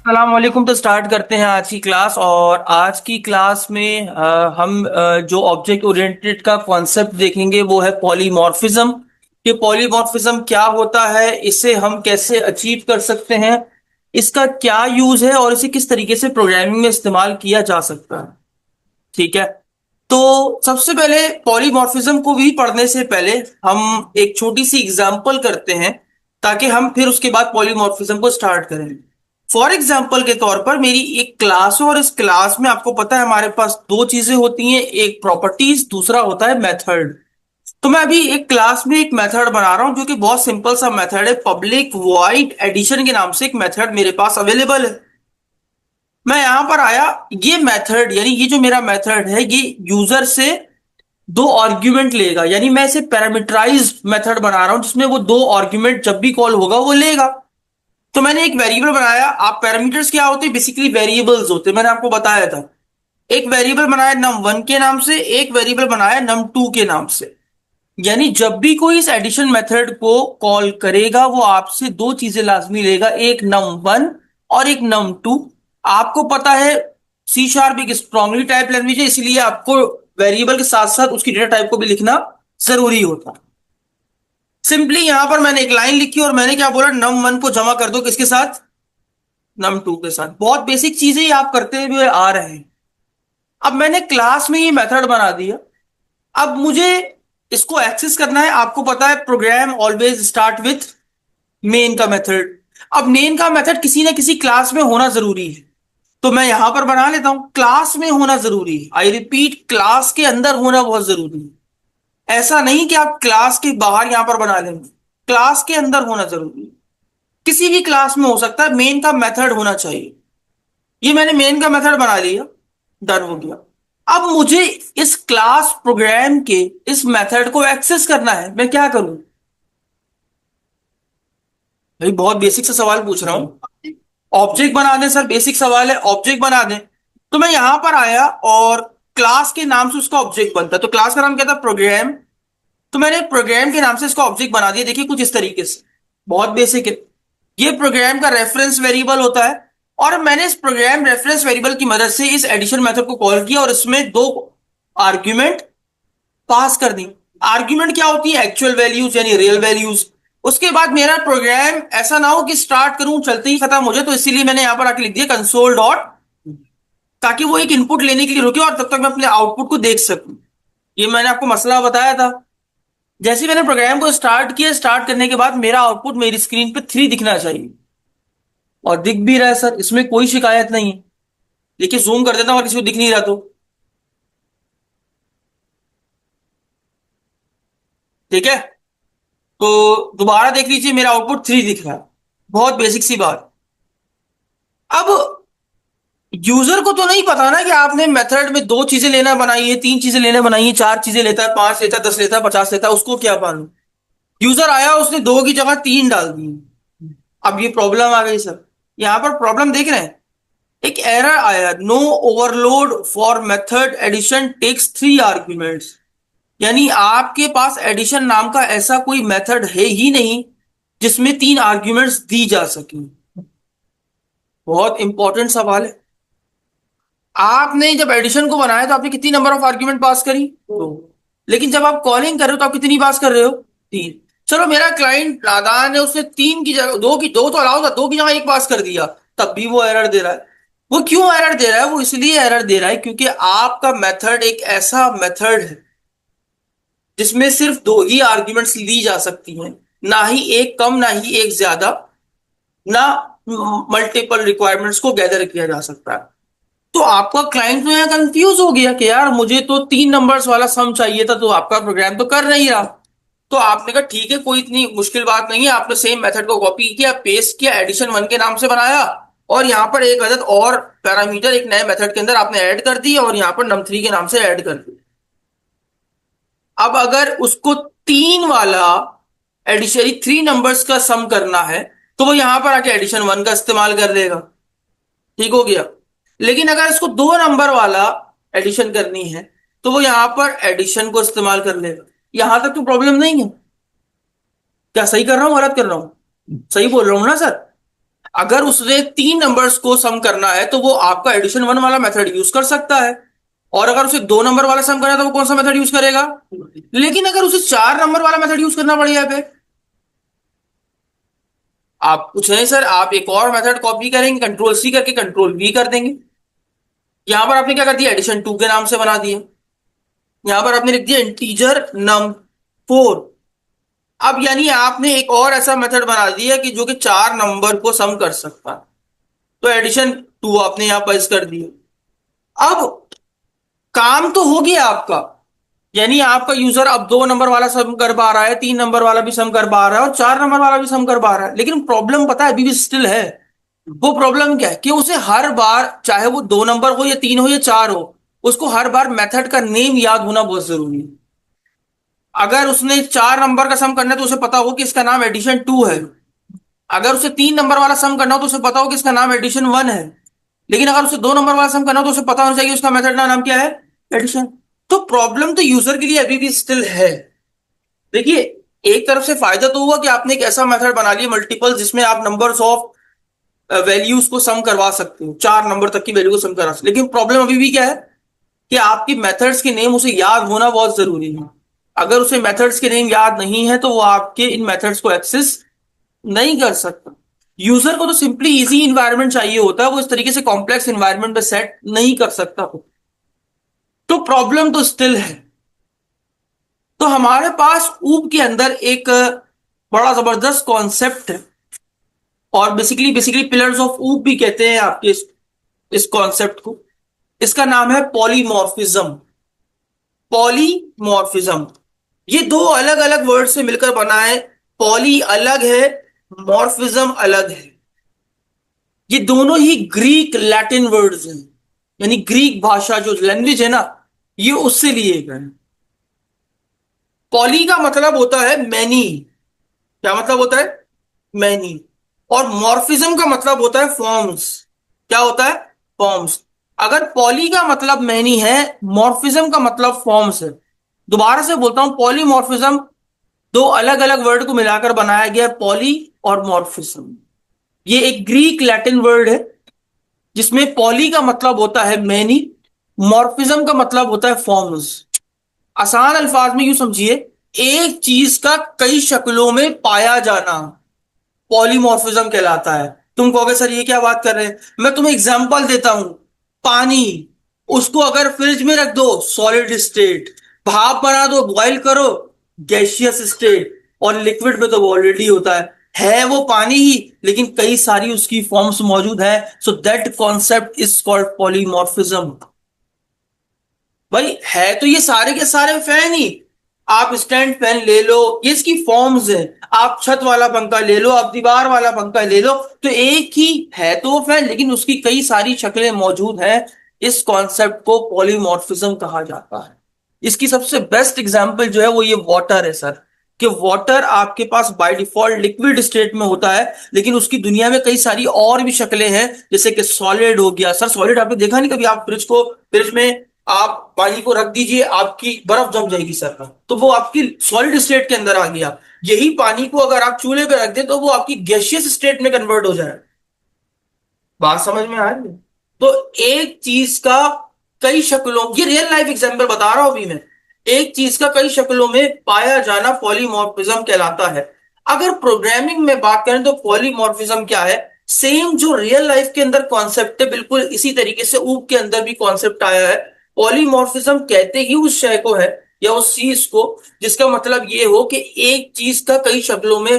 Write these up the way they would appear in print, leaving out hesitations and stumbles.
अस्सलाम वालेकुम। तो स्टार्ट करते हैं आज की क्लास। और आज की क्लास में हम जो ऑब्जेक्ट ओरिएंटेड का कॉन्सेप्ट देखेंगे वो है पॉलीमॉर्फिज्म। ये पॉलीमॉर्फिज्म क्या होता है, इसे हम कैसे अचीव कर सकते हैं, इसका क्या यूज है और इसे किस तरीके से प्रोग्रामिंग में इस्तेमाल किया जा सकता है। ठीक है। तो सबसे पहले पॉलीमॉर्फिज्म को भी पढ़ने से पहले हम एक छोटी सी एग्जांपल करते हैं, ताकि हम फिर उसके बाद पॉलीमॉर्फिज्म को स्टार्ट करें। फॉर एग्जांपल के तौर पर मेरी एक क्लास है और इस क्लास में आपको पता है हमारे पास दो चीजें होती हैं, एक प्रॉपर्टीज, दूसरा होता है मेथड। तो मैं अभी एक क्लास में एक मेथड बना रहा हूं जो कि बहुत सिंपल सा मेथड है। पब्लिक वॉइड एडिशन के नाम से एक मेथड मेरे पास अवेलेबल है। मैं यहां पर आया, ये मेथड यानी ये जो मेरा मेथड है ये यूजर से दो आर्ग्यूमेंट लेगा, यानी मैं इसे पैरामीटराइज्ड मेथड बना रहा हूं जिसमें वो दो आर्ग्यूमेंट जब भी कॉल होगा वो लेगा। तो मैंने एक वेरिएबल बनाया। आप पैरामीटर्स क्या होते हैं? बेसिकली वेरिएबल्स होते हैं, मैंने आपको बताया था। एक वेरिएबल बनाया num1 के नाम से, एक वेरिएबल बनाया num2 के नाम से। यानी जब भी कोई इस एडिशन मेथड को कॉल करेगा वो आपसे दो चीजें लाजमी लेगा, एक num1 और एक num2। आपको पता है सी शार्प एक स्ट्रांगली टाइप लैंग्वेज है, इसलिए आपको वेरिएबल के साथ साथ उसकी डेटा टाइप को भी लिखना जरूरी होता है। सिंपली यहां पर मैंने एक लाइन लिखी और मैंने क्या बोला, num1 को जमा कर दो किसके साथ? num2 के साथ। बहुत बेसिक चीजें ही आप करते हुए आ रहे हैं। अब मैंने क्लास में ये मेथड बना दिया। अब मुझे इसको एक्सेस करना है। आपको पता है program always start with main का मेथड। अब मेन का मेथड किसी ना किसी क्लास में होना जरूरी है, तो मैं यहां पर बना लेता हूं। क्लास में होना जरूरी है, आई रिपीट, क्लास के अंदर होना बहुत जरूरी है। ऐसा नहीं कि आप क्लास के बाहर यहां पर बना लेंगे, क्लास के अंदर होना जरूरी है। किसी भी क्लास में हो सकता है, मेन का मेथड होना चाहिए। ये मैंने मेन का मेथड बना लिया, डन हो गया। अब मुझे इस क्लास प्रोग्राम के इस मेथड को एक्सेस करना है, मैं क्या करूं? भाई बहुत बेसिक सा सवाल पूछ रहा हूं। ऑब्जेक्ट बना दें सर, बेसिक सवाल है, ऑब्जेक्ट बना दें। तो मैं यहां पर आया और क्लास के नाम से उसका ऑब्जेक्ट बनता है। तो क्लास का नाम क्या था? प्रोग्राम। तो मैंने प्रोग्राम के नाम से इसका ऑब्जेक्ट बना दिया। देखिए कुछ इस तरीके से, बहुत बेसिक है। ये प्रोग्राम का रेफरेंस वेरिएबल होता है और मैंने इस प्रोग्राम रेफरेंस वेरिएबल की मदद से इस एडिशन मेथड को कॉल किया और इसमें दो आर्ग्यूमेंट पास कर दी। आर्ग्यूमेंट क्या होती है? एक्चुअल वैल्यूज यानी रियल वैल्यूज। उसके बाद मेरा प्रोग्राम ऐसा ना हो कि स्टार्ट करूं चलते ही खत्म हो जाए, तो इसीलिए मैंने यहां पर आके लिख दिया कंसोल डॉट, ताकि वो एक इनपुट लेने के लिए रुके और तब तक मैं अपने आउटपुट को देख सकूं। ये मैंने आपको मसला बताया था। जैसे ही मैंने प्रोग्राम को स्टार्ट किया, स्टार्ट करने के बाद मेरा आउटपुट मेरी स्क्रीन पे 3 दिखना चाहिए और दिख भी रहा है सर, इसमें कोई शिकायत नहीं है। देखिए जूम कर देता हूं, अगर किसी को दिख नहीं रहा तो। ठीक है। तो दोबारा देख लीजिए, मेरा आउटपुट 3 दिख रहा है। बहुत बेसिक सी बात। अब यूजर को तो नहीं पता ना कि आपने मेथड में दो चीजें लेना बनाई है, तीन चीजें लेना बनाई है, चार चीजें लेता है, पांच लेता है, 10 लेता है, 50 लेता है, उसको क्या मालूम। यूजर आया, उसने दो की जगह तीन डाल दी। अब ये प्रॉब्लम आ गई सर। यहां पर प्रॉब्लम देख रहे हैं, एक एरर आया, no overload for method addition takes 3 arguments. यानी आपके पास एडिशन नाम का ऐसा कोई मेथड है ही नहीं जिसमें 3 आर्ग्यूमेंट्स दी जा सके। बहुत इंपॉर्टेंट सवाल है। आपने जब एडिशन को बनाया तो आपने कितनी नंबर ऑफ आर्ग्यूमेंट पास करी? दो। लेकिन जब आप कॉलिंग कर रहे हो तो आप कितनी पास कर रहे हो? 3। चलो मेरा क्लाइंट नादान है, उसने 3 की जगह दो की, दो तो अलाउ था, दो की जगह एक पास कर दिया, तब भी वो एरर दे रहा है। वो क्यों एरर दे रहा है? वो इसलिए एरर दे रहा है क्योंकि आपका मेथड एक ऐसा मेथड है जिसमें सिर्फ दो ही आर्ग्यूमेंट्स ली जा सकती हैं, ना ही एक कम ना ही एक ज्यादा, ना मल्टीपल रिक्वायरमेंट्स को गैदर किया जा सकता है। तो आपका क्लाइंट तो यहाँ कंफ्यूज हो गया कि यार मुझे तो 3 नंबर्स वाला सम चाहिए था, तो आपका प्रोग्राम तो कर नहीं रहा। तो आपने कहा ठीक है, कोई इतनी मुश्किल बात नहीं है। आपने सेम मेथड को कॉपी किया, पेस्ट किया, एडिशन 1 के नाम से बनाया और यहाँ पर एक अदद और पैरामीटर एक नए मेथड के अंदर आपने ऐड कर दी और यहाँ पर num3 के नाम से ऐड कर दी। अब अगर उसको 3 वाला एडिशन 3 नंबर्स का सम करना है तो वो यहां पर आके एडिशन 1 का इस्तेमाल कर लेगा। ठीक हो गया। लेकिन अगर इसको 2 नंबर वाला एडिशन करनी है तो वो यहां पर एडिशन को इस्तेमाल कर लेगा। यहां तक तो प्रॉब्लम नहीं है। क्या सही कर रहा हूं, गलत कर रहा हूं? सही बोल रहा हूं ना सर? अगर उसने 3 नंबर्स को सम करना है तो वो आपका एडिशन 1 वाला मेथड यूज कर सकता है, और अगर उसे 2 नंबर वाला सम करना है तो वो कौन सा मेथड यूज करेगा? लेकिन अगर उसे 4 नंबर वाला मेथड यूज करना पड़ जाए, आप कुछ नहीं सर, आप एक और मेथड कॉपी करेंगे, कंट्रोल सी करके कंट्रोल वी कर देंगे। यहां पर आपने क्या कर दिया, एडिशन 2 के नाम से बना दिया। यहां पर आपने लिख दिया इंटीजर num4। अब यानी आपने एक और ऐसा मेथड बना दिया कि जो कि 4 नंबर को सम कर सकता है, तो एडिशन 2 आपने यहां पर कर दिया। अब काम तो हो गया आपका, यानी आपका यूजर अब 2 नंबर वाला सम कर पा रहा है, 3 नंबर वाला भी सम कर पा रहा है, और 4 नंबर वाला भी सम कर पा रहा है। लेकिन प्रॉब्लम पता है अभी भी स्टिल है। वो प्रॉब्लम क्या है कि उसे हर बार, चाहे वो 2 नंबर हो या 3 हो या 4 हो, उसको हर बार मेथड का नेम याद होना बहुत जरूरी है। अगर उसने 4 नंबर का सम करना है तो उसे पता हो कि इसका नाम एडिशन 2 है। अगर उसे 3 नंबर वाला सम करना हो तो उसे पता हो कि इसका नाम एडिशन 1 है। लेकिन अगर उसे 2 नंबर वाला सम करना हो तो उसे पता होना चाहिए उसका मेथड का नाम क्या है, एडिशन। तो प्रॉब्लम तो यूजर के लिए अभी भी स्टिल है। देखिए, एक तरफ से फायदा तो हुआ कि आपने एक ऐसा मेथड बना लिया मल्टीपल, जिसमें आप नंबर्स ऑफ वैल्यूज को सम करवा सकते हो, 4 नंबर तक की वैल्यू को सम करा सकते हो। लेकिन प्रॉब्लम अभी भी क्या है कि आपकी मेथड्स के नेम उसे याद होना बहुत जरूरी है। अगर उसे मेथड्स के नेम याद नहीं है तो वो आपके इन मेथड्स को एक्सेस नहीं कर सकता। यूजर को तो सिंपली इजी इन्वायरमेंट चाहिए होता है, वो इस तरीके से कॉम्प्लेक्स इन्वायरमेंट में सेट नहीं कर सकता हो। तो प्रॉब्लम तो स्टिल है। तो हमारे पास ऊब के अंदर एक बड़ा जबरदस्त कॉन्सेप्ट है, और बेसिकली पिलर्स ऑफ ऊब भी कहते हैं आपके इस कॉन्सेप्ट को। इसका नाम है पॉलीमॉर्फिज्म। पॉलीमॉर्फिज्म, ये दो अलग अलग वर्ड से मिलकर बना है। पॉली अलग है, मॉर्फिज्म अलग है। ये दोनों ही ग्रीक लैटिन वर्ड्स हैं, यानी ग्रीक भाषा जो लैंग्वेज है ना, ये उससे लिए गए हैं। पॉली का मतलब होता है मैनी। क्या मतलब होता है? मैनी। और मॉर्फिज्म का मतलब होता है फॉर्म्स। क्या होता है? फॉर्म्स। अगर पॉली का मतलब मैनी है, मॉर्फिज्म का मतलब फॉर्म्स है। दोबारा से बोलता हूं, पॉलीमॉर्फिज्म दो अलग अलग वर्ड को मिलाकर बनाया गया पॉली और मॉर्फिज्म। ये एक ग्रीक लैटिन वर्ड है, जिसमें पॉली का मतलब होता है मैनी, मॉर्फिज्म का मतलब होता है फॉर्म्स। आसान अल्फाज में यूं समझिए, एक चीज का कई शक्लों में पाया जाना पॉलीमॉर्फिज्म कहलाता है। तुम कहोगे सर ये क्या बात कर रहे हैं, मैं तुम्हें एग्जांपल देता हूं। पानी, उसको अगर फ्रिज में रख दो सॉलिड स्टेट, भाप बना दो, बॉईल करो गैसियस स्टेट, और लिक्विड में तो वो ऑलरेडी होता है वो पानी ही, लेकिन कई सारी उसकी फॉर्म्स मौजूद है। So that concept is called polymorphism. भाई है तो ये सारे के सारे फैन ही। आप स्टैंड फैन ले लो, ये इसकी फॉर्म्स है। आप छत वाला पंखा ले लो, आप दीवार वाला पंखा ले लो, तो एक ही है तो वो फैन, लेकिन उसकी कई सारी शक्लें मौजूद हैं। इस कॉन्सेप्ट को पॉलीमॉर्फिज्म कहा जाता है। इसकी सबसे बेस्ट एग्जांपल जो है वो ये वाटर है सर। कि वाटर आपके पास बाय डिफॉल्ट लिक्विड स्टेट में होता है, लेकिन उसकी दुनिया में कई सारी और भी शक्लें हैं, जैसे कि सॉलिड हो गया। सर सॉलिड आपने देखा नहीं कभी? आप फ्रिज में आप पानी को रख दीजिए, आपकी बर्फ जम जाएगी सर, तो वो आपकी सॉलिड स्टेट के अंदर आ गया। यही पानी को अगर आप चूल्हे पे रख दें तो वो आपकी गैसियस स्टेट में कन्वर्ट हो जाए। बात समझ में आ रही है? तो एक चीज का कई शक्लों, ये रियल लाइफ एग्जांपल बता रहा हूं अभी मैं, एक चीज का कई शक्लों में पाया जाना पॉलीमॉर्फिज्म कहलाता है। अगर प्रोग्रामिंग में बात करें तो पॉलीमॉर्फिज्म क्या है, सेम जो रियल लाइफ के अंदर कॉन्सेप्ट है, बिल्कुल इसी तरीके से ऊप के अंदर भी कॉन्सेप्ट आया है। पॉलीमॉर्फिज्म कहते ही उस शय को है, या उस चीज को, जिसका मतलब ये हो कि एक चीज का कई शक्लों में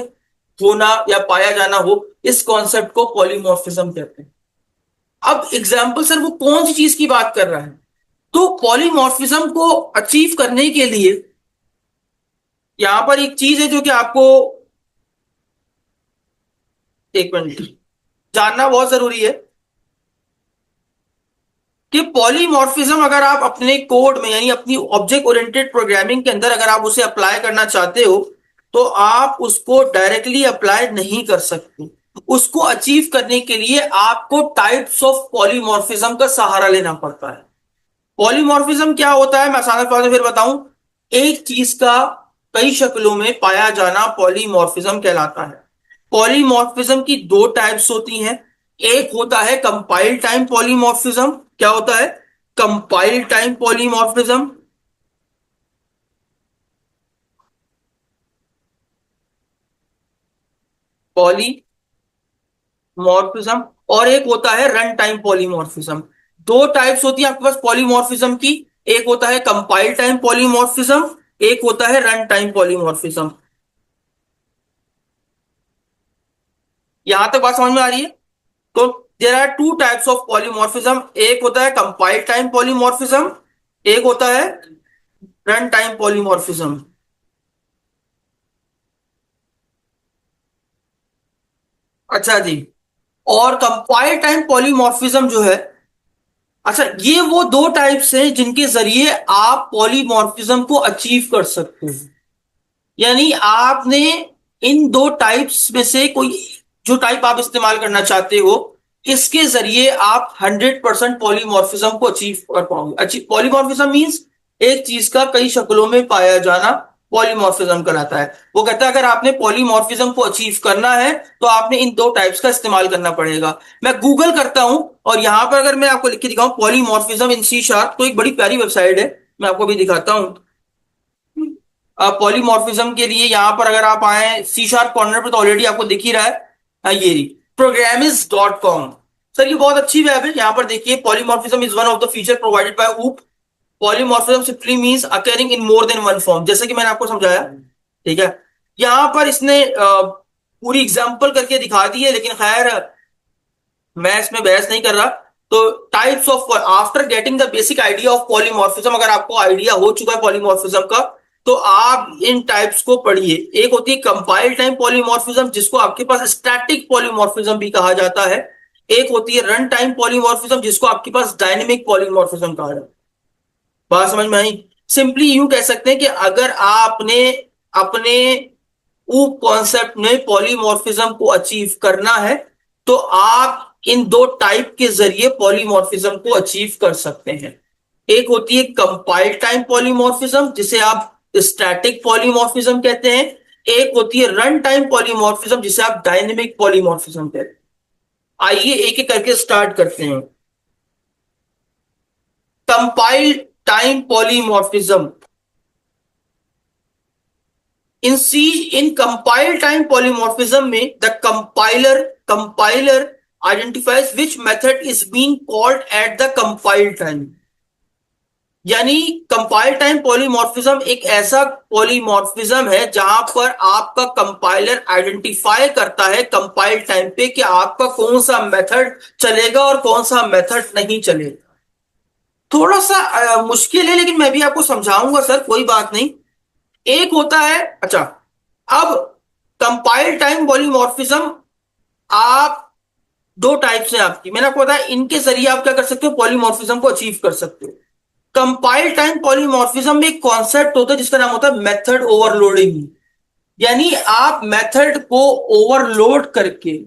होना या पाया जाना हो। इस कॉन्सेप्ट को पॉलीमॉर्फिज्म कहते हैं। अब एग्जाम्पल सर वो कौन सी चीज की बात कर रहा है? तो पॉलीमॉर्फिज्म को अचीव करने के लिए यहां पर एक चीज है जो कि आपको, एक मिनट, जानना बहुत जरूरी है कि पॉलीमॉर्फिज्म अगर आप अपने कोड में, यानी अपनी ऑब्जेक्ट ओरिएंटेड प्रोग्रामिंग के अंदर अगर आप उसे अप्लाई करना चाहते हो, तो आप उसको डायरेक्टली अप्लाई नहीं कर सकते। उसको अचीव करने के लिए आपको टाइप्स ऑफ पॉलीमॉर्फिज्म का सहारा लेना पड़ता है। पॉलीमॉर्फिज्म क्या होता है, मैं आसान अल्फाज में फिर बताऊं। एक चीज का कई शक्लों में पाया जाना पॉलीमॉर्फिज्म कहलाता है। पॉलीमॉर्फिज्म की दो टाइप्स होती हैं। एक होता है कंपाइल टाइम पॉलीमॉर्फिज्म। क्या होता है? Compile time polymorphism. पॉलीमॉर्फिज्म। और एक होता है रन टाइम पॉलीमॉर्फिज्म। दो टाइप्स होती है आपके पास पॉलीमॉर्फिज्म की। एक होता है कंपाइल टाइम पॉलीमॉर्फिज्म, एक होता है रन टाइम पॉलीमॉर्फिज्म। यहां तक बात समझ में आ रही है? तो there are two types of polymorphism. एक होता है कंपाइल टाइम पॉलीमॉर्फिज्म, एक होता है रन टाइम पॉलीमॉर्फिज्म। अच्छा जी। और कंपाइल टाइम पॉलीमॉर्फिज्म जो है, अच्छा, ये वो दो टाइप्स हैं जिनके जरिए आप पॉलीमॉर्फिज्म को अचीव कर सकते हैं। यानी आपने इन दो टाइप्स में से कोई जो टाइप आप इस्तेमाल करना चाहते हो, इसके जरिए आप 100% पॉलीमॉर्फिज्म को अचीव कर पाओगे। पॉलीमॉर्फिज्म मींस एक चीज का कई शक्लों में पाया जाना पॉलीमॉर्फिज्म कहलाता है। वो कहता है अगर आपने पॉलीमॉर्फिज्म को अचीव करना है तो आपने इन दो टाइप्स का इस्तेमाल करना पड़ेगा। मैं गूगल करता हूं और यहां पर अगर मैं आपको लिख के दिखाऊं पॉलीमॉर्फिज्म इन सी शार्प, तो एक बड़ी प्यारी वेबसाइट है, मैं आपको भी दिखाता हूं। पॉलीमॉर्फिज्म के लिए यहां पर अगर आप आए सी शार्प कॉर्नर पर, तो ऑलरेडी आपको दिख ही रहा है। ये रही प्रोग्रामिज.com। सर ये बहुत अच्छी वेब है। यहां पर देखिए, polymorphism is one of the feature provided by OOP. Polymorphism simply means occurring in more than one form, जैसे कि मैंने आपको समझाया। ठीक है। यहां पर इसने पूरी एग्जांपल करके दिखा दी है, लेकिन खैर मैं इसमें बहस नहीं कर रहा। तो types of, after getting the basic idea of polymorphism, अगर आपको आइडिया हो चुका है पॉलीमॉर्फिज्म का, तो आप इन टाइप्स को पढ़िए। एक होती है कंपाइल टाइम पॉलीमॉर्फिज्म, जिसको आपके पास स्टैटिक पॉलीमॉर्फिज्म भी कहा जाता है। एक होती है रन टाइम पॉलीमॉर्फिज्म, जिसको आपके पास डायनेमिक पॉलीमॉर्फिज्म कहा जाता है। बात समझ में आई? सिंपली यूं कह सकते हैं कि अगर आपने अपने ऊप कॉन्सेप्ट में पॉलीमॉर्फिज्म को अचीव करना है, तो आप इन दो टाइप के जरिए पॉलीमॉर्फिज्म को अचीव कर सकते हैं। एक होती है कंपाइल टाइम पॉलीमॉर्फिज्म, जिसे आप स्टैटिक पॉलीमॉर्फिज्म कहते हैं। एक होती है रन टाइम पॉलीमॉर्फिज्म, जिसे आप डायनेमिक पॉलीमॉर्फिज्म कहते हैं। आइए एक एक करके स्टार्ट करते हैं। Compile time polymorphism. In C, in compile time polymorphism में the compiler identifies which method is being called at the compile time। यानी कंपाइल टाइम पॉलीमॉर्फिज्म एक ऐसा पॉलीमॉर्फिज्म है जहां पर आपका कंपाइलर आइडेंटिफाई करता है कंपाइल टाइम पे कि आपका कौन सा मेथड चलेगा और कौन सा मेथड नहीं चलेगा। थोड़ा सा मुश्किल है, लेकिन मैं भी आपको समझाऊंगा सर, कोई बात नहीं। एक होता है, अच्छा, अब कंपाइल टाइम पॉलीमॉर्फिज्म, आप दो टाइप्स हैं आपकी, मैंने आपको बताया, इनके जरिए आप क्या कर सकते हो, पॉलीमॉर्फिज्म को अचीव कर सकते हो। कंपाइल टाइम पॉलीमॉर्फिज्म में एक कॉन्सेप्ट होता है जिसका नाम होता है मेथड ओवरलोडिंग। यानी आप मेथड को ओवरलोड करके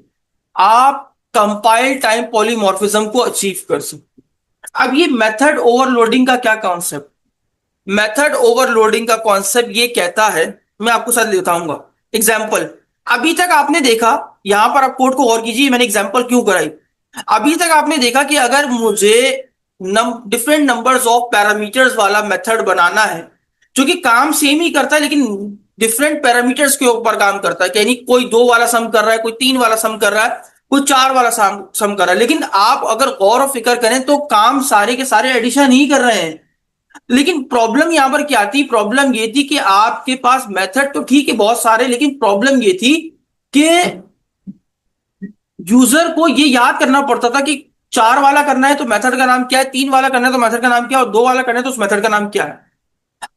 आप कंपाइल टाइम पॉलीमॉर्फिज्म को अचीव कर सकते हो। अब ये मेथड ओवरलोडिंग का क्या कॉन्सेप्ट, मेथड ओवरलोडिंग का कॉन्सेप्ट ये कहता है, मैं आपको साथ बताऊंगा एग्जाम्पल। अभी तक आपने देखा, यहां पर आप कोड को और कीजिए, मैंने एग्जाम्पल क्यों कराई। अभी तक आपने देखा कि अगर मुझे डिफरेंट नंबर्स ऑफ पैरामीटर्स वाला मेथड बनाना है, जो कि काम सेम ही करता है लेकिन डिफरेंट पैरामीटर्स के ऊपर काम करता है, यानी कोई दो वाला सम कर रहा है, कोई तीन वाला सम कर रहा है, कोई चार वाला सम कर रहा है, लेकिन आप अगर गौर और फिक्र करें तो काम सारे के सारे एडिशन ही कर रहे हैं। लेकिन प्रॉब्लम यहां पर क्या थी, प्रॉब्लम ये थी कि आपके पास मेथड तो ठीक है बहुत सारे, लेकिन प्रॉब्लम ये थी कि यूजर को ये याद करना पड़ता था कि चार वाला करना है तो मेथड का नाम क्या है, तीन वाला करना है तो मेथड का नाम क्या है, और दो वाला करना है तो उस मेथड का नाम क्या है।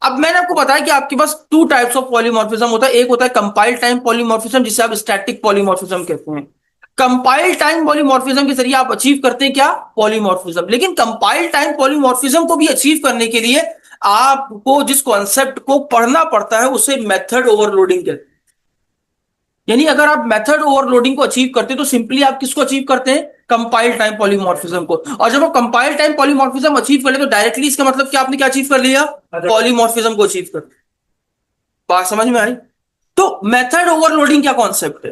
अब मैंने आपको बताया कि आपके पास टू टाइप्स ऑफ पॉलीमॉर्फिज्म होता है। एक होता है कंपाइल टाइम पॉलीमॉर्फिज्म, जिसे आप स्टैटिक पॉलीमॉर्फिज्म कहते हैं। कंपाइल टाइम पॉलीमॉर्फिज्म के जरिए आप अचीव करते हैं क्या, पॉलीमॉर्फिज्म। लेकिन कंपाइल टाइम पॉलीमॉर्फिज्म को भी अचीव करने के लिए आपको जिस कॉन्सेप्ट को पढ़ना पड़ता है उसे मेथड ओवरलोडिंग कहते हैं। यानी अगर आप मेथड ओवरलोडिंग को अचीव करते हैं तो सिंपली आप किसको अचीव करते हैं, कंपाइल टाइम पॉलीमॉर्फिज्म को। और जब आप कंपाइल टाइम पॉलीमॉर्फिज्म अचीव कर ले तो डायरेक्टली इसका मतलब क्या, आपने क्या अचीव कर लिया, पॉलीमॉर्फिज्म को अचीव कर। बात समझ में आई? तो मेथड ओवरलोडिंग क्या कॉन्सेप्ट है,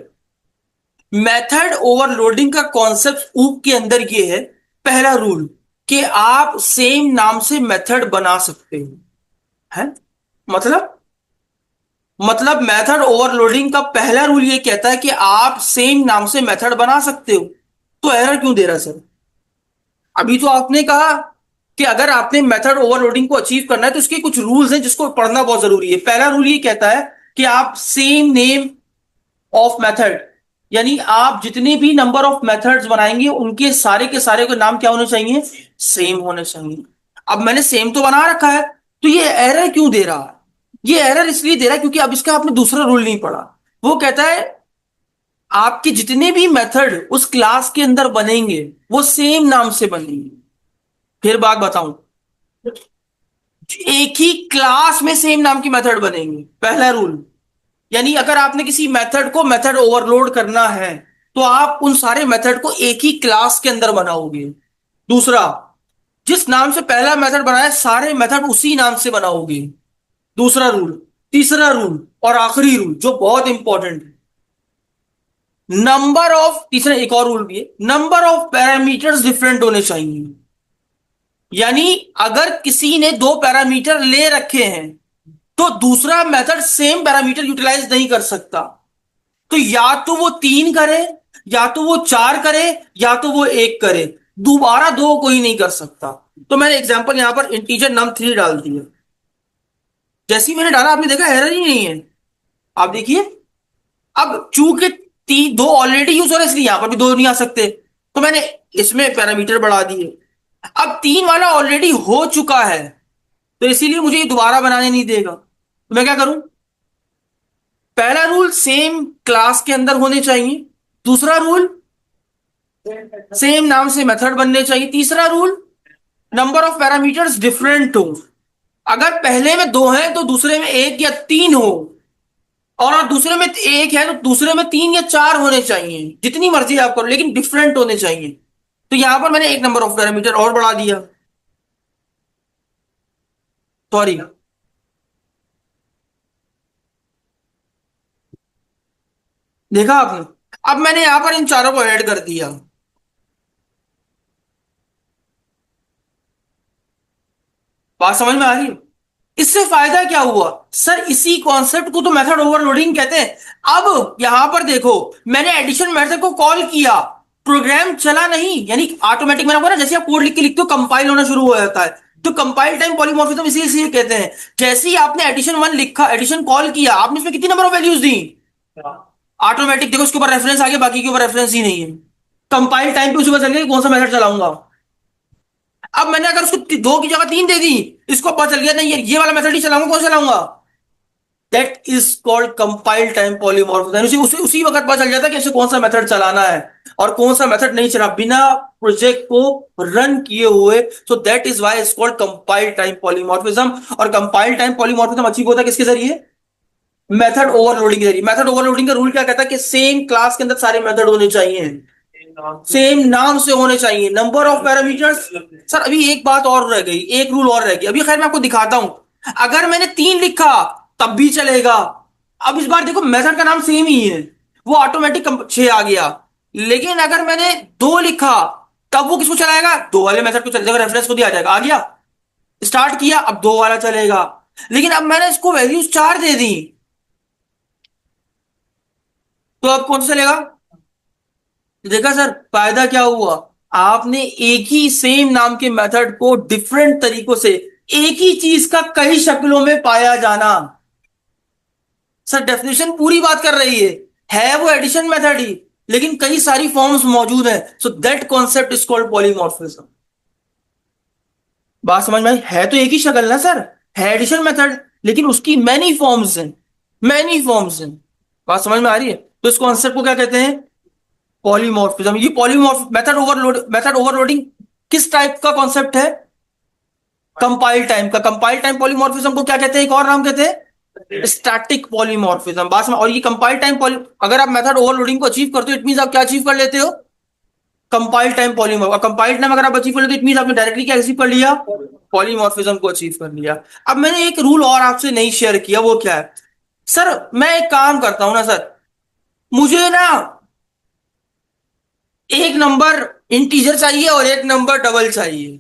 मेथड ओवरलोडिंग का कॉन्सेप्ट ऊप के अंदर ये है, पहला रूल, कि आप सेम नाम से मेथड बना सकते हो। है मतलब मेथड ओवरलोडिंग का पहला रूल ये कहता है कि आप सेम नाम से मेथड बना सकते हो। तो एरर क्यों दे रहा है सर? अभी तो आपने कहा कि अगर आपने मेथड ओवरलोडिंग को अचीव करना है तो इसके कुछ रूल्स हैं जिसको पढ़ना बहुत जरूरी है। पहला रूल ये कहता है कि आप सेम नेम ऑफ मेथड, यानी आप जितने भी नंबर ऑफ मेथड्स बनाएंगे उनके सारे के सारे के नाम क्या होने चाहिए? सेम होने चाहिए। अब मैंने सेम तो बना रखा है, तो ये एरर क्यों दे रहा है? ये एरर इसलिए दे रहा है क्योंकि अब इसका आपने दूसरा रूल नहीं पढ़ा। वो कहता है आपके जितने भी मेथड उस क्लास के अंदर बनेंगे वो सेम नाम से बनेंगे। फिर बात बताऊं, एक ही क्लास में सेम नाम की मेथड बनेंगे, पहला रूल। यानी अगर आपने किसी मेथड को मेथड ओवरलोड करना है तो आप उन सारे मेथड को एक ही क्लास के अंदर बनाओगे। दूसरा, जिस नाम से पहला मेथड बनाया सारे मेथड उसी नाम से बनाओगे, दूसरा रूल। तीसरा रूल और आखिरी रूल जो बहुत इंपॉर्टेंट है, नंबर ऑफ, तीसरा एक और रूल भी है, नंबर ऑफ पैरामीटर्स डिफरेंट होने चाहिए। यानी अगर किसी ने दो पैरामीटर ले रखे हैं तो दूसरा मेथड सेम पैरामीटर यूटिलाइज नहीं कर सकता। तो या तो वो तीन करे, या तो वो चार करे, या तो वो एक करे, दोबारा दो कोई नहीं कर सकता। तो मैंने एग्जांपल यहां पर इंटीजर num3 डाल दिया। जैसे ही मैंने डाला आपने देखा एरर ही नहीं है। आप देखिए, अब चूंकि तीन दो ऑलरेडी यूज हो रहे इसलिए यहां पर भी दो नहीं आ सकते, तो मैंने इसमें पैरामीटर बढ़ा दिए। अब तीन वाला ऑलरेडी हो चुका है तो इसीलिए मुझे ये दोबारा बनाने नहीं देगा। तो मैं क्या करूं? पहला रूल सेम क्लास के अंदर होने चाहिए। दूसरा रूल सेम नाम से मेथड बनने चाहिए। तीसरा rule number of parameters different हो। अगर पहले में दो हैं तो दूसरे में एक या तीन हो, और दूसरे में एक है तो दूसरे में तीन या चार होने चाहिए। जितनी मर्जी आप करो लेकिन डिफरेंट होने चाहिए। तो यहां पर मैंने एक नंबर ऑफ पैरामीटर और बढ़ा दिया। सॉरी, देखा आपने? अब मैंने यहां पर इन चारों को ऐड कर दिया। बात समझ में आ रही है? इससे फायदा क्या हुआ सर? इसी कॉन्सेप्ट को तो मेथड ओवरलोडिंग कहते हैं। अब यहां पर देखो, मैंने एडिशन मेथड को कॉल किया, प्रोग्राम चला नहीं, यानी ऑटोमेटिक, मैंने बोला ना, जैसे आप कोड लिख के लिखते हो कंपाइल होना शुरू हो जाता है। तो कंपाइल टाइम पॉलीमॉर्फिज्म इसी कहते हैं। जैसे ही आपने एडिशन वन लिखा, एडिशन कॉल किया, आपने इसमें कितनी number of values the? Automatic, देखो उसके ऊपर रेफरेंस आ गया, बाकी के ऊपर रेफरेंस ही नहीं है। कंपाइल टाइम पे उसी पर चल गया कौन सा मेथड चलाऊंगा। अब मैंने अगर उसको दो की जगह तीन दे दी, इसको पता चल गया नहीं ये वाला मेथड ही चलाऊंगा, कौन सा चलाऊंगा? That is called compile time polymorphism. उसी उसी उसी वक्त पता चल जाता है कि इसे कौन सा मेथड चलाना है और कौन सा मेथड नहीं चला, बिना प्रोजेक्ट को रन किए हुए। So that is why it's called compile time polymorphism. और कंपाइल टाइम पॉलीमॉर्फिज्म अचीव होता है किसके जरिए? मेथड ओवरलोडिंग के जरिए। मेथड ओवरलोडिंग का रूल क्या कहता है कि सेम क्लास के अंदर सारे मेथड होने चाहिए, सेम नाम से होने चाहिए। नंबर ऑफ पैरामीटर्स, सर अभी एक बात और रह गई, एक रूल और रह गया, अभी खैर मैं आपको दिखाता हूं। अगर मैंने तीन लिखा तब भी चलेगा। अब इस बार देखो मेथड का नाम सेम ही है, वो ऑटोमेटिक छह आ गया। लेकिन अगर मैंने दो लिखा तब वो किसको चलाएगा? दो वाले मेथड को चलेगा, रेफरेंस को दिया जाएगा, आ गया, स्टार्ट किया, अब दो वाला चलेगा। लेकिन अब मैंने इसको वैल्यूज चार दे दी, तो अब कौन सा चलेगा? देखा सर फायदा क्या हुआ? आपने एक ही सेम नाम के मेथड को डिफरेंट तरीकों से, एक ही चीज का कई शक्लों में पाया जाना। सर डेफिनेशन पूरी बात कर रही है वो एडिशन मेथड ही, लेकिन कई सारी फॉर्म्स मौजूद हैं। So that concept is called polymorphism. बात समझ में आई? है तो एक ही शक्ल ना सर, है एडिशन मेथड, लेकिन उसकी मैनी फॉर्म्स हैं, मैनी फॉर्म्स हैं। बात समझ में आ रही है? तो इस कॉन्सेप्ट को क्या कहते हैं? पॉलीमॉर्फिज्म। ये पॉलीमॉर्फ मेथड ओवरलोडिंग किस टाइप का कॉन्सेप्ट है? कंपाइल टाइम का। कंपाइल टाइम पॉलीमॉर्फिज्म को क्या कहते हैं? एक और नाम कहते हैं स्टैटिक पॉलीमॉर्फिज्म। बात में, और ये कंपाइल टाइम पॉली, अगर आप मेथड ओवरलोडिंग को अचीव करते हो इट मींस आप क्या अचीव कर लेते हो? Compile time polymorph. और कंपाइल टाइम अगर आप अचीव कर लेते हो इट मींस आपने डायरेक्टली क्या अचीव कर लिया? पॉलीमॉर्फिज्म को अचीव कर लिया। अब मैंने एक रूल और आपसे नहीं शेयर किया, वो क्या है? सर मैं एक काम करता हूं ना सर, मुझे ना एक नंबर इंटीजर चाहिए और एक नंबर डबल चाहिए।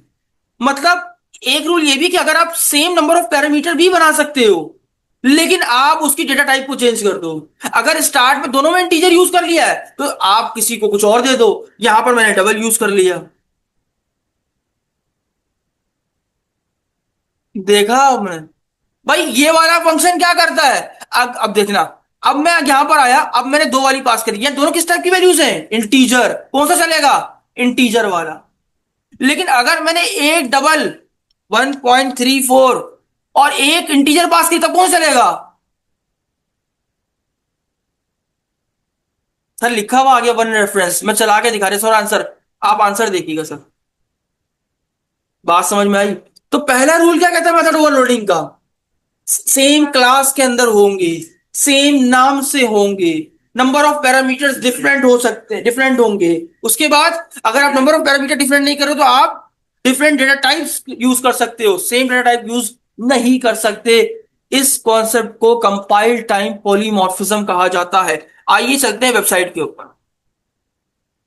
मतलब एक रूल ये भी कि अगर आप सेम नंबर ऑफ पैरामीटर भी बना सकते हो, लेकिन आप उसकी डेटा टाइप को चेंज कर दो। अगर स्टार्ट में दोनों में इंटीजर यूज कर लिया है तो आप किसी को कुछ और दे दो। यहां पर मैंने डबल यूज कर लिया। देखा आपने? भाई ये वाला फंक्शन क्या करता है? अब देखना। अब मैं यहां पर आया, अब मैंने दो वाली पास करी, ये दोनों किस टाइप की वैल्यूज हैं? इंटीजर। कौन सा चलेगा? इंटीजर वाला। लेकिन अगर मैंने एक डबल 1.34 और एक इंटीजर पास की, तब कौन चलेगा? सर लिखा हुआ आ गया वन रेफरेंस, मैं चला के दिखा रहे सर आंसर। आप आंसर देखिएगा सर। बात समझ में आई? तो पहला रूल क्या कहता है मेथड ओवरलोडिंग का? सेम क्लास के अंदर होंगे, सेम नाम से होंगे, नंबर ऑफ पैरामीटर्स डिफरेंट हो सकते हैं, डिफरेंट होंगे। उसके बाद अगर आप नंबर ऑफ पैरामीटर डिफरेंट नहीं करो तो आप डिफरेंट डेटा टाइप्स यूज कर सकते हो, सेम डेटा टाइप यूज नहीं कर सकते। इस कॉन्सेप्ट को कंपाइल टाइम पॉलीमॉर्फिज्म कहा जाता है। आइए चलते हैं वेबसाइट के ऊपर।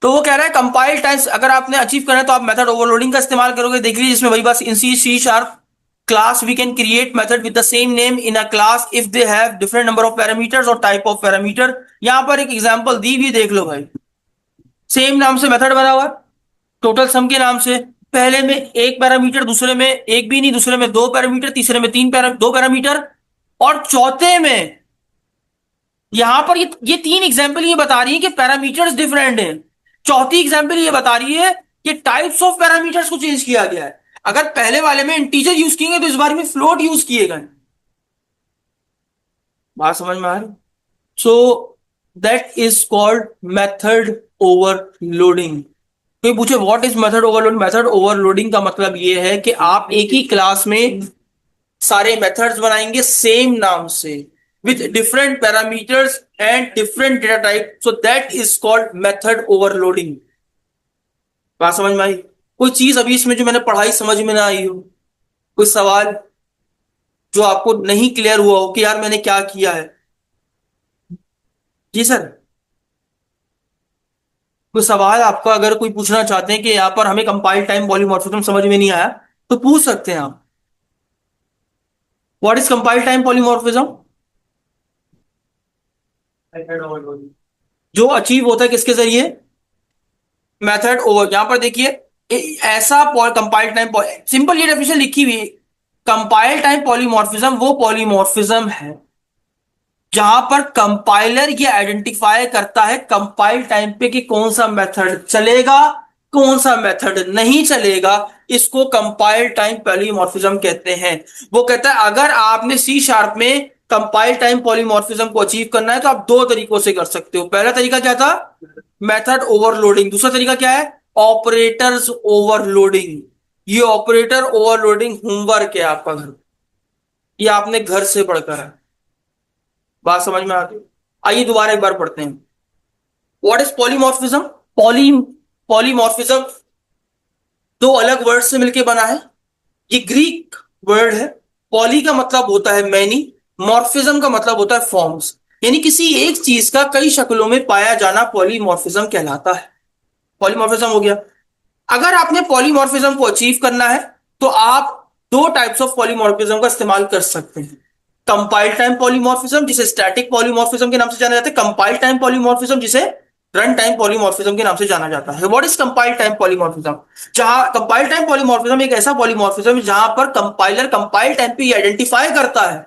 तो वो कह रहा है कंपाइल टाइम्स अगर आपने अचीव करना है तो आप मेथड ओवरलोडिंग का इस्तेमाल करोगे। देख लीजिए इसमें वही बात, in C sharp class we can create method with the same name in a class if they have different number of parameters और टाइप ऑफ पैरामीटर। यहां पर एक एग्जांपल दी भी, देख लो भाई। सेम नाम से मेथड बना हुआ है, टोटल सम के नाम से। पहले में एक पैरामीटर, दूसरे में एक भी नहीं, दूसरे में दो पैरामीटर, तीसरे में दो पैरामीटर, और चौथे में यहां पर ये तीन एग्जाम्पल ये बता रही है कि पैरामीटर्स डिफरेंट हैं। चौथी एग्जाम्पल ये बता रही है कि टाइप्स ऑफ पैरामीटर्स को चेंज किया गया है। अगर पहले वाले में इंटीजर यूज किए तो इस बार में फ्लोट यूज किए गए। बात समझ में आ रही? So that is called method overloading. कोई पूछे what is method overloading? Method overloading का मतलब ये है कि आप एक ही क्लास में सारे मेथड्स बनाएंगे सेम नाम से, with different parameters and different data type, so that is called method overloading। बात समझ में आई? कोई चीज अभी इसमें जो मैंने पढ़ाई समझ में ना आई हो, कोई सवाल जो आपको नहीं क्लियर हुआ हो कि यार मैंने क्या किया है? जी सर। कोई सवाल आपका अगर कोई पूछना चाहते हैं कि यहाँ पर हमें कंपाइल टाइम पॉलीमॉर्फिज्म समझ में नहीं आया, तो पूछ सकते हैं आप। What is compile time polymorphism? जो अचीव होता है किसके जरिए? Method over. यहां पर देखिए ऐसा कंपाइल टाइम, सिंपल ये डेफिनेशन लिखी हुई है। कंपाइल टाइम पॉलीमॉर्फिज्म वो पॉलीमॉर्फिज्म है जहां पर कंपाइलर ये आइडेंटिफाई करता है कंपाइल टाइम पे कि कौन सा मेथड चलेगा, कौन सा मेथड नहीं चलेगा। इसको कंपाइल टाइम पॉलीमॉर्फिज्म कहते हैं। वो कहता है अगर आपने सी शार्प में कंपाइल टाइम पॉलीमॉर्फिज्म को अचीव करना है तो आप दो तरीकों से कर सकते हो। पहला तरीका क्या था? Method overloading. दूसरा तरीका क्या है? Operators overloading. ये ऑपरेटर ओवरलोडिंग होमवर्क है आपका घर, ये आपने घर से पढ़कर है। बात समझ में आती है? आइए दोबारा एक बार पढ़ते हैं। What is polymorphism? Poly polymorphism दो अलग वर्ड से मिलकर बना है। ये ग्रीक वर्ड है। पॉली का मतलब होता है मैनी, मॉर्फिज्म का मतलब होता है फॉर्म्स। यानी किसी एक चीज का कई शक्लों में पाया जाना पॉलीमॉर्फिज्म कहलाता है। पॉलीमॉर्फिज्म हो गया। अगर आपने पॉलीमॉर्फिज्म को अचीव करना है तो आप दो टाइप्स ऑफ पॉलीमॉर्फिज्म का इस्तेमाल कर सकते हैं। कंपाइल टाइम पॉलीमॉर्फिज्म जिसे स्टैटिक पॉलीमॉर्फिज्म के नाम से जाना जाता है, कंपाइल टाइम पॉलीमॉर्फिज्म जिसे रन टाइम पॉलीमॉर्फिज्म के नाम से जाना जाता है। What is compile time polymorphism? जहां कंपाइल टाइम पॉलीमॉर्फिज्म एक ऐसा पॉलीमॉर्फिज्म जहां पर कंपाइलर कंपाइल टाइम पे आइडेंटिफाई करता है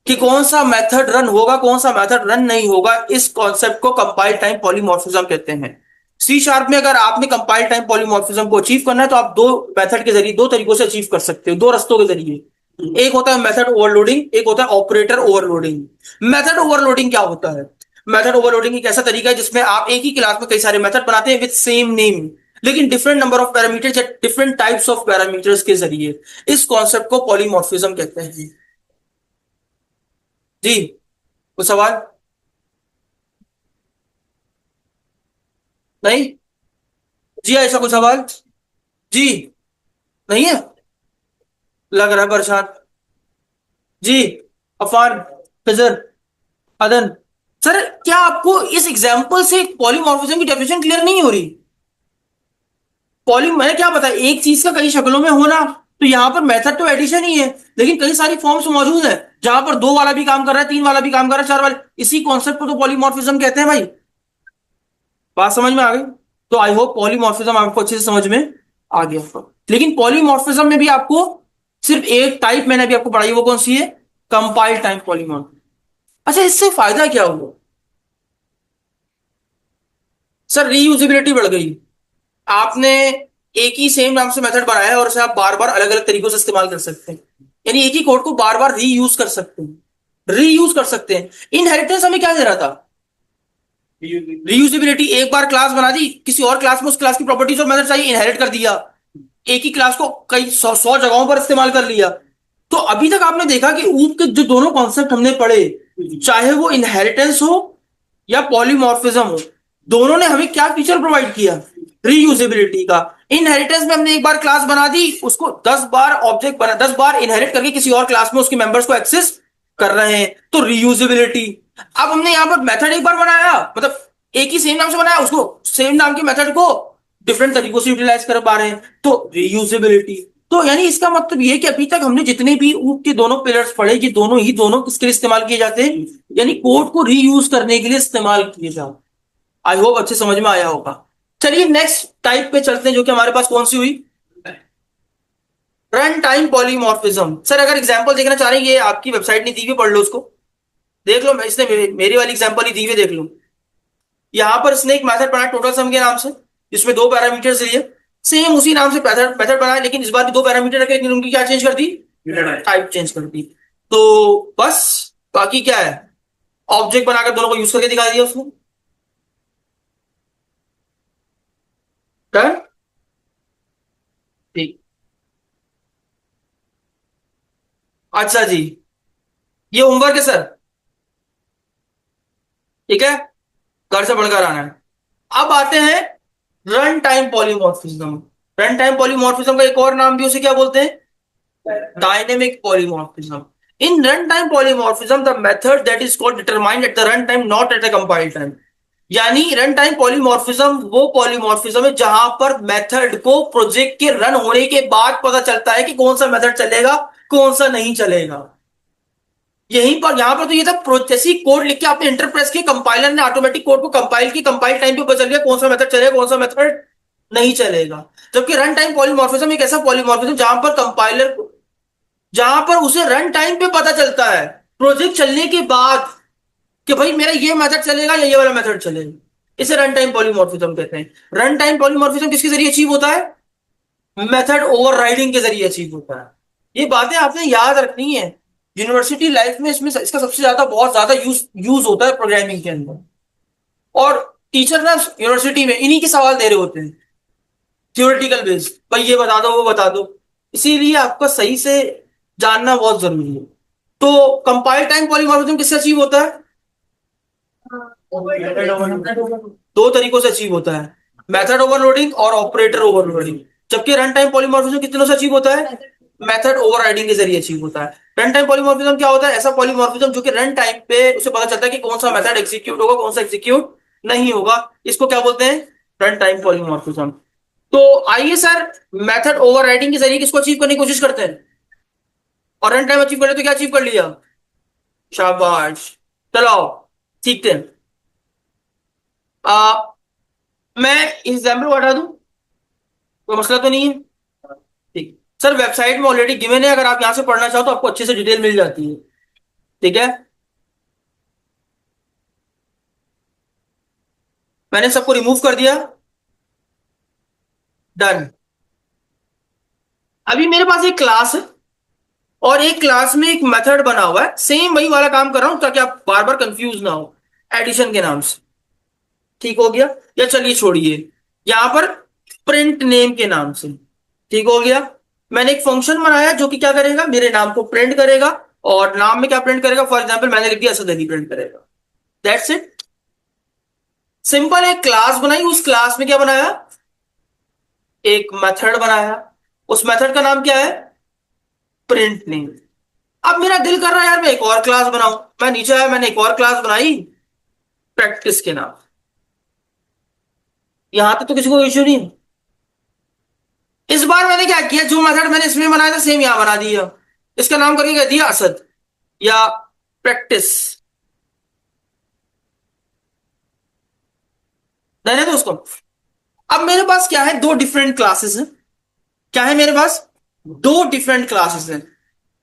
कि कौन सा मेथड रन होगा, कौन सा मेथड रन नहीं होगा। इस कॉन्सेप्ट को कंपाइल टाइम पॉलीमॉर्फिज्म कहते हैं। सी शार्प में अगर आपने कंपाइल टाइम पॉलीमॉर्फिज्म को अचीव करना है तो आप दो मेथड के जरिए, दो तरीकों से अचीव कर सकते हो, दो रस्तों के जरिए। एक होता है मेथड ओवरलोडिंग, एक होता है ऑपरेटर ओवरलोडिंग। मेथड ओवरलोडिंग क्या होता है? मेथड ओवरलोडिंग एक ऐसा तरीका है जिसमें आप एक ही क्लास में कई सारे मेथड बनाते हैं विद सेम नेम, लेकिन डिफरेंट नंबर ऑफ पैरामीटर्स या डिफरेंट टाइप्स ऑफ पैरामीटर्स के जरिए। इस कॉन्सेप्ट को पॉलीमॉर्फिज्म कहते हैं। जी कुछ सवाल? नहीं? जी ऐसा कुछ सवाल? जी नहीं है? लग रहा है परेशान। जी अफान, फिजर, अदन। सर क्या आपको इस एग्जाम्पल से पॉलीमॉर्फिज्म की डेफिनेशन क्लियर नहीं हो रही? पॉली मैंने क्या बताया, एक चीज का कई शक्लों में होना, तो यहाँ पर मेथड तो एडिशन ही है, लेकिन कई सारी फॉर्म्स मौजूद है जहां पर दो वाला भी काम कर रहा है, तीन वाला भी काम कर रहा है, चार वाले, इसी कॉन्सेप्ट को तो पॉलीमॉर्फिज्म कहते हैं भाई। बात समझ में आ गई? तो आई होप पॉलीमॉर्फिज्म आपको अच्छे से समझ में आ गया होगा। लेकिन पॉलीमॉर्फिज्म में भी आपको सिर्फ एक टाइप मैंने अभी आपको पढ़ाई, वो कौन सी है? Compile type polymorphism. अच्छा, इससे फायदा क्या हुआ? सर रीयूजेबिलिटी बढ़ गई। आपने एक ही सेम नाम से मेथड बनाया है और उसे आप बार बार अलग अलग तरीकों से इस्तेमाल कर सकते हैं, यानी एक ही कोड को बार बार रीयूज कर सकते हैं, रीयूज कर सकते हैं। इनहेरिटेंस हमें क्या दे रहा था? रीयूजेबिलिटी। एक बार क्लास बना दी, किसी और क्लास में उस क्लास की प्रॉपर्टीज और मेथड चाहिए, इनहेरिट कर दिया, एक ही क्लास को कई सौ जगहों पर इस्तेमाल कर लिया। तो अभी तक आपने देखा कि ऊप के जो दोनों कॉन्सेप्ट हमने पढ़े, चाहे वो इनहेरिटेंस हो या पॉलीमॉर्फिज्म हो, दोनों ने हमें क्या फीचर प्रोवाइड किया? रीयूजेबिलिटी का। इनहेरिटेंस में हमने एक बार क्लास बना दी, उसको 10 बार ऑब्जेक्ट बना, 10 बार इनहेरिट करके किसी और क्लास में उसके मेंबर्स को एक्सेस कर रहे हैं, तो रीयूजेबिलिटी। अब हमने यहां पर मेथड एक बार बनाया, मतलब एक ही सेम नाम से बनाया, उसको सेम नाम के मेथड को डिफरेंट तरीकों से यूटिलाइज कर पा रहे हैं, तो रीयूजेबिलिटी। तो यानी इसका मतलब ये कि अभी तक हमने जितने भी ऊप के दोनों पिलर्स पढ़े, ये दोनों किसके लिए इस्तेमाल किए जाते हैं? यानी कोड को रीयूज करने के लिए इस्तेमाल किए जाते। आई होप अच्छे समझ में आया होगा। चलिए नेक्स्ट टाइप पे चलते हैं, जो कि हमारे पास कौन सी हुई? Run time polymorphism. सर अगर एग्जांपल देखना चाह रहे हैं, ये आपकी वेबसाइट नहीं दी हुई, पढ़ लो उसको, देख लो, मैं इसने मेरी वाली एग्जांपल ही दी हुई, देख लो। यहां पर इसने एक मेथड बनाया टोटल सम के नाम से, जिसमें दो पैरामीटर्स लिए, सेम उसी नाम से मेथड मेथड बनाया, लेकिन इस बार भी दो पैरामीटर रखे, लेकिन उनकी क्या चेंज कर दी? टाइप चेंज कर दी। तो बस, बाकी क्या है, ऑब्जेक्ट बनाकर दोनों को यूज करके दिखा दिया उसने। डन। ठीक। अच्छा जी, ये होमवर्क है सर, ठीक है, घर से पढ़कर आना है। अब आते हैं run time polymorphism. Run time polymorphism का एक और नाम भी उसे क्या बोलते हैं? Dynamic polymorphism. In run time polymorphism the method that is called determined at the run time, not at the compile time. यानी रन टाइम पॉलीमॉर्फिज्म वो पॉलीमॉर्फिज्म है जहां पर मेथड को प्रोजेक्ट के रन होने के बाद पता चलता है कि कौन सा मेथड चलेगा, कौन सा नहीं चलेगा। यहीं पर, यहां पर तो ये था जैसे ही कोड लिख के आपने इंटर प्रेस किया, कंपाइलर ने ऑटोमेटिक कोड को कंपाइल की, कंपाइल टाइम पे पता चल गया कौन सा मेथड चलेगा, कौन सा मेथड नहीं चलेगा। जबकि रन टाइम पॉलीमॉर्फिज्म एक ऐसा पॉलीमॉर्फिज्म जहां पर कंपाइलर को, जहां पर उसे रन टाइम पे पता चलता है प्रोजेक्ट चलने के बाद कि भाई मेरा ये मेथड चलेगा या ये वाला मेथड चलेगा। इसे रन टाइम पॉलीमॉर्फिज्म कहते हैं। रन टाइम पॉलीमॉर्फिज्म किसके जरिए अचीव होता है? मेथड ओवरराइडिंग के जरिए अचीव होता है। ये बातें आपने याद रखनी है, यूनिवर्सिटी लाइफ में इसमें इसका सबसे ज्यादा, बहुत ज्यादा यूज यूज होता है प्रोग्रामिंग के अंदर। और टीचर ना यूनिवर्सिटी में इन्हीं के सवाल दे रहे होते हैं, थ्योरेटिकल बेस्ड, भाई ये बता दो वो बता दो। इसीलिए आपको सही से जानना बहुत जरूरी है। तो कंपाइल टाइम पॉलीमॉर्फिज्म किससे अचीव होता है? दो तरीकों से अचीव होता है, मेथड ओवरलोडिंग और ऑपरेटर ओवरलोडिंग। जबकि रन टाइम पॉलीमॉर्फिज्म कितनों से अचीव होता है? मेथड ओवरराइडिंग के जरिए अचीव होता है। रन टाइम पॉलीमॉर्फिज्म क्या होता है? ऐसा पॉलीमॉर्फिज्म जो कि रन टाइम पे उसे पता चलता है कि कौन सा मेथड एग्जीक्यूट होगा, कौन सा एग्जीक्यूट नहीं होगा। इसको क्या बोलते हैं? Run time polymorphism. तो आइए सर, मेथड ओवरराइडिंग के जरिए किसको अचीव करने की कोशिश करते हैं, और रन टाइम अचीव करे तो क्या अचीव कर लिया? शाबाश। चलो सीखते हैं। आ, मैं एग्जाम्पल को हटा दूं, कोई मसला तो नहीं है? ठीक सर, वेबसाइट में ऑलरेडी गिवन है, अगर आप यहां से पढ़ना चाहो तो आपको अच्छे से डिटेल मिल जाती है, ठीक है। मैंने सबको रिमूव कर दिया, डन। अभी मेरे पास एक क्लास है और एक क्लास में एक मेथड बना हुआ है, सेम वही वाला काम कर रहा हूं ताकि आप बार बार कंफ्यूज ना हो, एडिशन के नाम से। ठीक हो गया? या चलिए छोड़िए, यहां पर प्रिंट नेम के नाम से, ठीक हो गया। मैंने एक फंक्शन बनाया जो कि क्या करेगा, मेरे नाम को प्रिंट करेगा, और नाम में क्या प्रिंट करेगा, फॉर एग्जाम्पल मैंने लिख दिया असद अली, प्रिंट करेगा। That's it. सिंपल एक क्लास बनाई, उस क्लास में क्या बनाया, एक मेथड बनाया, उस मेथड का नाम क्या है, प्रिंट नेम। अब मेरा दिल कर रहा है यार मैं एक और क्लास बनाऊं, मैं नीचे आया, मैंने एक और क्लास बनाई प्रैक्टिस के नाम। यहां तक तो किसी को इश्यू नहीं है? इस बार मैंने क्या किया, जो मेथड मैंने इसमें बनाया था सेम यहां बना दिया। इसका नाम करके कह दिया असद या प्रैक्टिस। रहने दो उसको। अब मेरे पास क्या है, दो डिफरेंट क्लासेस हैं। क्या है मेरे पास? दो डिफरेंट क्लासेस हैं।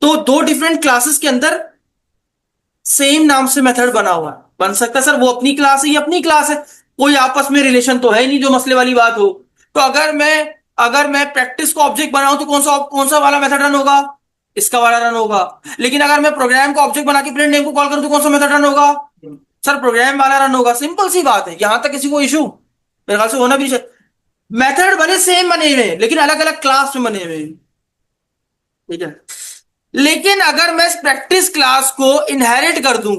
तो दो डिफरेंट क्लासेस के अंदर सेम नाम से मेथड बना हुआ है। बन सकता है सर वो अपनी क्लास है, ये अपनी क्लास है, कोई आपस में रिलेशन तो है ही नहीं जो मसले वाली बात हो। तो अगर मैं प्रैक्टिस को ऑब्जेक्ट बनाऊं तो कौन सा वाला मेथड रन होगा? इसका वाला रन होगा। लेकिन अगर मैं प्रोग्राम को ऑब्जेक्ट बना के प्रिंट नेम को कॉल करूं तो कौन सा मेथड रन होगा? सर प्रोग्राम वाला रन होगा। सिंपल सी बात है, यहां तक किसी को इशू मेरे ख्याल से होना भी चाहिए। मेथड बने सेम बने हुए हैं, लेकिन अलग अलग क्लास में बने हुए हैं। ठीक है। लेकिन अगर मैं इस प्रैक्टिस क्लास को इनहेरिट कर दूं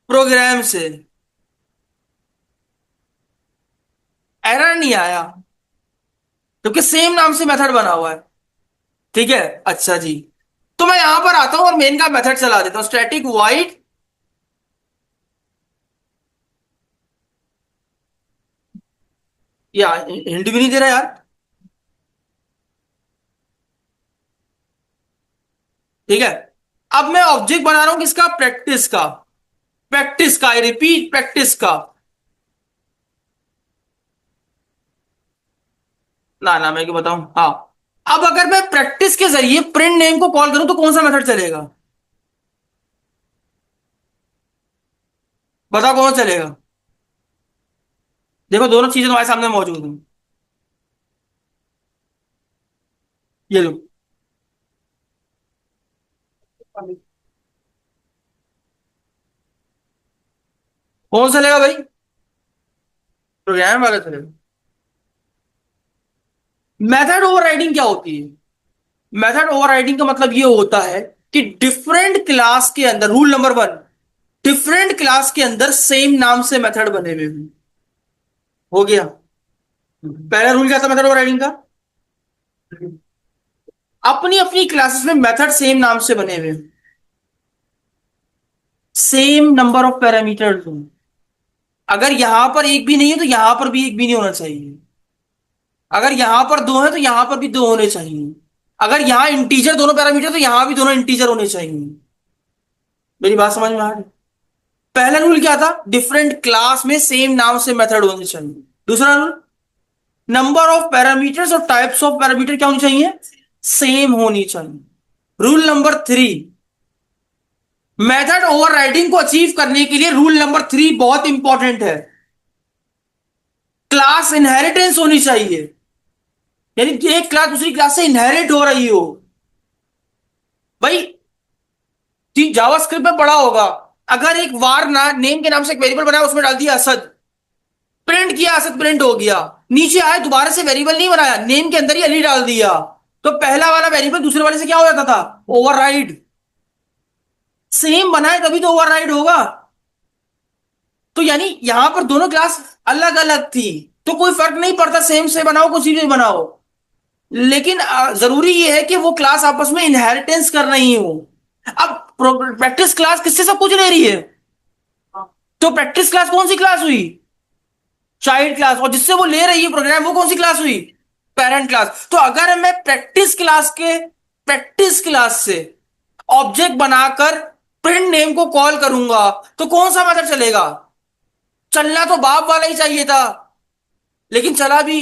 प्रोग्राम से, एरर नहीं आया, क्योंकि सेम नाम से मेथड बना हुआ है। ठीक है। अच्छा जी। तो मैं यहां पर आता हूं और मेन का मेथड चला देता हूं, स्टैटिक वाइड। या हिंट भी नहीं दे रहा यार। ठीक है। अब मैं ऑब्जेक्ट बना रहा हूं किसका? प्रैक्टिस का। प्रैक्टिस का, आई रिपीट, प्रैक्टिस का। ना ना, मैं क्यों बताऊं। हाँ। अब अगर मैं प्रैक्टिस के जरिए प्रिंट नेम को कॉल करूं तो कौन सा मेथड चलेगा? बताओ कौन सा चलेगा। देखो दोनों चीजें तुम्हारे सामने मौजूद हैं। ये लो। कौन सा चलेगा भाई? प्रोग्राम वाला चलेगा। मेथड ओवरराइडिंग क्या होती है? मेथड ओवरराइडिंग का मतलब ये होता है कि डिफरेंट क्लास के अंदर, rule number one, different class के अंदर सेम नाम से मेथड बने हुए हैं। हो गया। पहला रूल क्या था मेथड ओवरराइडिंग का? अपनी अपनी क्लासेस में मेथड सेम नाम से बने हुए हैं। सेम नंबर ऑफ पैरामीटर्स हो। अगर यहां पर एक भी नहीं है तो यहां पर भी एक भी नहीं होना चाहिए। अगर यहां पर दो है तो यहां पर भी दो होने चाहिए। अगर यहां इंटीजर दोनों पैरामीटर तो यहां भी दोनों इंटीजर होने चाहिए। मेरी बात समझ में आ रही? पहला रूल क्या था? डिफरेंट क्लास में सेम नाम से मेथड होने चाहिए। दूसरा रूल, नंबर ऑफ पैरामीटर्स और टाइप्स ऑफ पैरामीटर क्या होनी चाहिए? सेम होनी चाहिए। Rule number three, method overriding को अचीव करने के लिए रूल नंबर थ्री बहुत इंपॉर्टेंट है। क्लास इनहेरिटेंस होनी चाहिए, यानी एक क्लास दूसरी क्लास से इनहेरिट हो रही हो। भाई जावास्क्रिप्ट में पढ़ा होगा, अगर एक वार ना नेम के नाम से एक वेरिएबल बनाया, उसमें डाल दिया असद, प्रिंट किया, असद प्रिंट हो गया, नीचे आए दोबारा से वेरिएबल नहीं बनाया, नेम के अंदर ही अली डाल दिया, तो पहला वाला वेरिएबल दूसरे वाले से क्या हो जाता था? ओवरराइड। सेम बनाए तभी तो ओवरराइड होगा। तो यानी यहां पर दोनों क्लास अलग अलग थी, तो कोई फर्क नहीं पड़ता, सेम से बनाओ कुछ भी बनाओ। लेकिन जरूरी ये है कि वो क्लास आपस में इनहेरिटेंस कर रही हो। अब प्रैक्टिस क्लास किससे सब कुछ ले रही है? तो प्रैक्टिस क्लास कौन सी क्लास हुई? Child class. और जिससे वो ले रही है प्रोग्राम, वो कौन सी क्लास हुई? Parent class. तो अगर मैं प्रैक्टिस क्लास से ऑब्जेक्ट बनाकर प्रिंट नेम को कॉल करूंगा तो कौन सा मेथड चलेगा? चलना तो बाप वाला ही चाहिए था, लेकिन चला भी।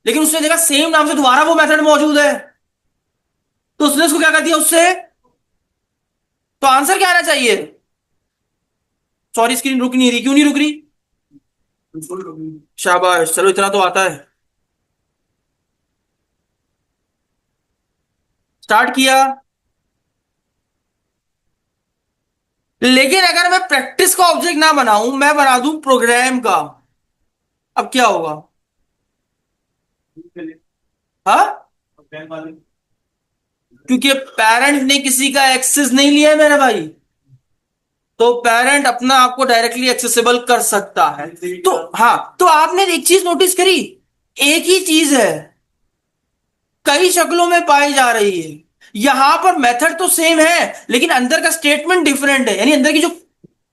लेकिन उसने देखा सेम नाम से दोबारा वो मेथड मौजूद है, तो उसने उसको क्या कर दिया उससे। तो आंसर क्या आना चाहिए? सॉरी स्क्रीन रुक नहीं रही, क्यों नहीं रुक रही? शाबाश, चलो इतना तो आता है। स्टार्ट किया। लेकिन अगर मैं प्रैक्टिस का ऑब्जेक्ट ना बनाऊं, मैं बना दूं प्रोग्राम का, अब क्या होगा? हाँ, क्योंकि पेरेंट ने किसी का एक्सेस नहीं लिया है मेरे भाई, तो पेरेंट अपना आपको डायरेक्टली एक्सेसिबल कर सकता है। तो हाँ, तो आपने एक चीज नोटिस करी, एक ही चीज है, कई शक्लों में पाई जा रही है। यहां पर मेथड तो सेम है, लेकिन अंदर का स्टेटमेंट डिफरेंट है, यानी अंदर की जो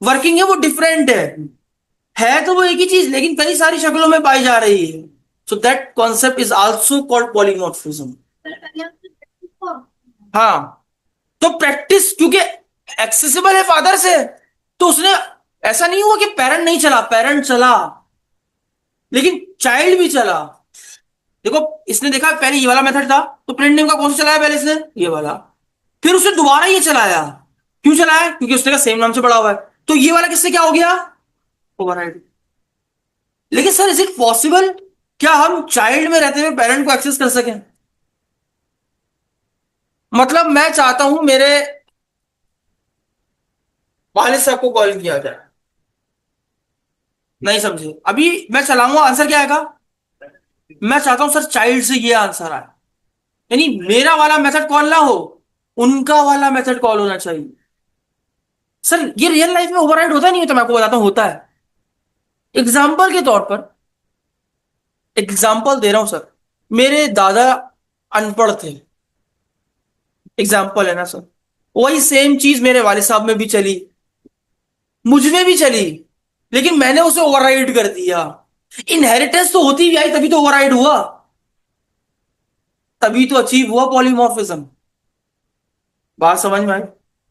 वर्किंग है वो डिफरेंट है। तो वो एक ही चीज, लेकिन कई सारी शक्लों में पाई जा रही है। So that concept is also called polymorphism. हाँ, तो प्रैक्टिस क्योंकि एक्सेसिबल है फादर से, तो उसने, ऐसा नहीं हुआ कि पेरेंट नहीं चला, पेरेंट चला, लेकिन चाइल्ड भी चला। देखो, इसने देखा पहले ये वाला मेथड था, तो प्रिंट नेम का कौन सा चलाया पहले इसने, ये वाला। फिर उसने दोबारा ये चलाया, क्यों चलाया, क्योंकि उसने कहा सेम नाम से पड़ा हुआ है, तो ये वाला किससे क्या हो गया, ओवरराइड। लेकिन सर, इज इट पॉसिबल, क्या हम चाइल्ड में रहते हुए पेरेंट को एक्सेस कर सकें? मतलब मैं चाहता हूं मेरे वालिद साहब को कॉल किया जाए, नहीं समझे अभी, मैं चलाऊंगा, आंसर क्या आएगा, मैं चाहता हूं सर चाइल्ड से ये आंसर आए, यानी मेरा वाला मेथड कॉल ना हो, उनका वाला मेथड कॉल होना चाहिए। सर ये रियल लाइफ में ओवरराइड होता नहीं होता, मैं आपको बताता हूं, होता है। एग्जाम्पल के तौर पर, एग्जाम्पल दे रहा हूं सर, मेरे दादा अनपढ़ थे, एग्जाम्पल है ना सर, वही सेम चीज मेरे वालिद साहब में भी चली, मुझ में भी चली, लेकिन मैंने उसे ओवरराइड कर दिया। इनहेरिटेंस तो होती भी आई, तभी तो ओवरराइड हुआ, तभी तो अचीव हुआ पॉलीमॉर्फिज्म। बात समझ में आई?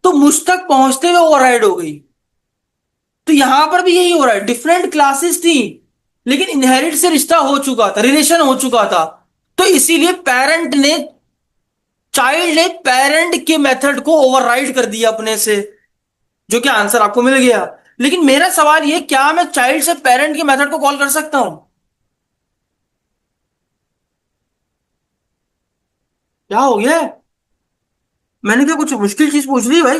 तो मुझ तक पहुंचते हुए ओवरराइड हो गई। तो यहां पर भी यही हो रहा है, डिफरेंट क्लासेस थी, लेकिन इनहेरिट से रिश्ता हो चुका था, रिलेशन हो चुका था, तो इसीलिए पेरेंट ने, चाइल्ड ने पेरेंट के मेथड को ओवरराइड कर दिया अपने से, जो कि आंसर आपको मिल गया। लेकिन मेरा सवाल ये, क्या मैं चाइल्ड से पेरेंट के मेथड को कॉल कर सकता हूं? क्या हो गया है? मैंने क्या कुछ मुश्किल चीज पूछ ली भाई?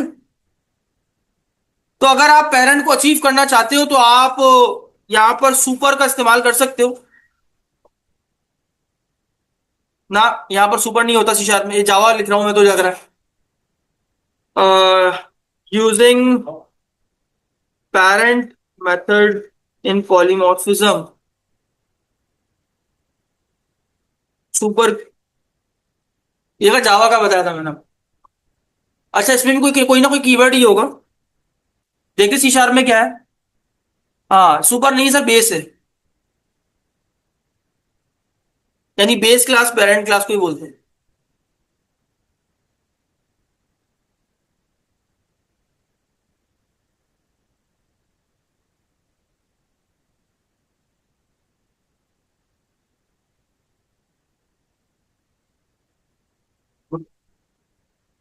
तो अगर आप पेरेंट को अचीव करना चाहते हो, तो आप यहां पर सुपर का इस्तेमाल कर सकते हो ना। यहां पर सुपर नहीं होता सी शार्प में, ये जावा लिख रहा हूं मैं, तो लग रहा है using parent method in polymorphism, super, ये जावा का बताया था मैंने। अच्छा, इसमें भी कोई कोई ना कोई कीवर्ड ही होगा। देखिए सी शार्प में क्या है, हाँ सुपर नहीं सर, बेस है, यानी बेस क्लास पेरेंट क्लास को ही बोलते हैं।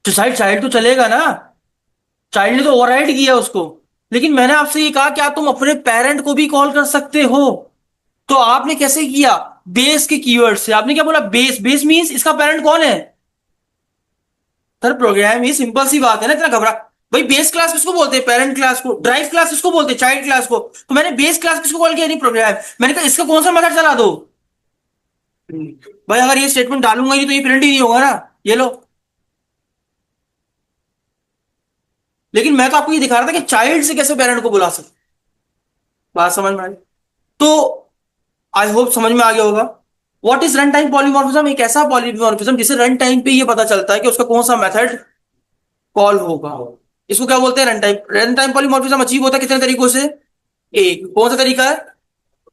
तो साइड चाइल्ड तो चलेगा ना, चाइल्ड ने तो ओवरराइड किया उसको, लेकिन मैंने आपसे ये कहा क्या तुम अपने पेरेंट को भी कॉल कर सकते हो? तो आपने कैसे किया, बेस के कीवर्ड से। आपने क्या बोला, बेस, बेस मींस इसका पेरेंट कौन है? सर प्रोग्राम ही सिंपल सी बात है ना, इतना घबरा, भाई बेस क्लास किसको बोलते हैं, पेरेंट क्लास को। ड्राइव क्लास किसको बोलते हैं, चाइल्ड क्लास को। तो मैंने बेस क्लास किसको कॉल किया, नहीं प्रोग्राम। मैंने कहा इसका कौन सा मेथड चला दो। भाई अगर ये स्टेटमेंट डालूंगा ही तो ये प्रिंट ही नहीं होगा ना, ये लो। लेकिन मैं तो आपको ये दिखा रहा था कि चाइल्ड से कैसे पेरेंट को बुला सकते। बात समझ में आई? तो आई होप समझ में आ गया होगा। What is run time polymorphism, एक ऐसा पॉलीमॉर्फिज्म जिसे रन टाइम पे ये पता चलता है कि उसका कौन सा मेथड कॉल होगा। इसको क्या बोलते हैं, run time. Run time polymorphism achieve होता है कितने तरीकों से, एक, कौन सा तरीका है,